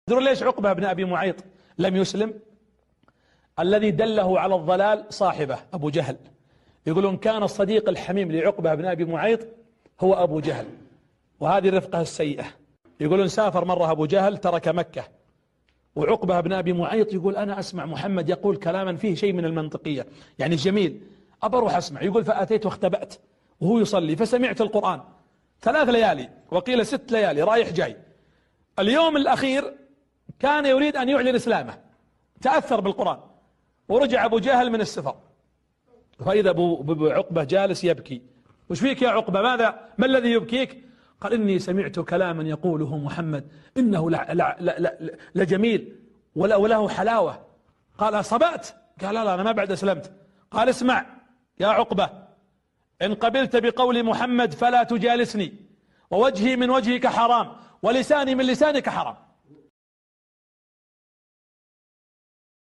تدرون ليش عقبة بن أبي معيط لم يسلم؟ الذي دله على الضلال صاحبه أبو جهل. يقولون كان الصديق الحميم لعقبة بن أبي معيط هو أبو جهل، وهذه الرفقة السيئة. يقولون سافر مرة أبو جهل ترك مكة، وعقبة بن أبي معيط يقول أنا أسمع محمد يقول كلاما فيه شيء من المنطقية، يعني جميل، أبروح أسمع. يقول فأتيت واختبأت وهو يصلي فسمعت القرآن 3 ليالي وقيل 6 ليالي رايح جاي. اليوم الأخير كان يريد أن يعلن إسلامه، تأثر بالقرآن، ورجع أبو جهل من السفر، فإذا أبو عقبة جالس يبكي. وش فيك يا عقبة؟ ما الذي يبكيك؟ قال إني سمعت كلاما يقوله محمد إنه لجميل وله حلاوة. قال صبأت؟ قال لا أنا ما بعد أسلمت. قال اسمع يا عقبة، إن قبلت بقول محمد فلا تجالسني، ووجهي من وجهك حرام ولساني من لسانك حرام.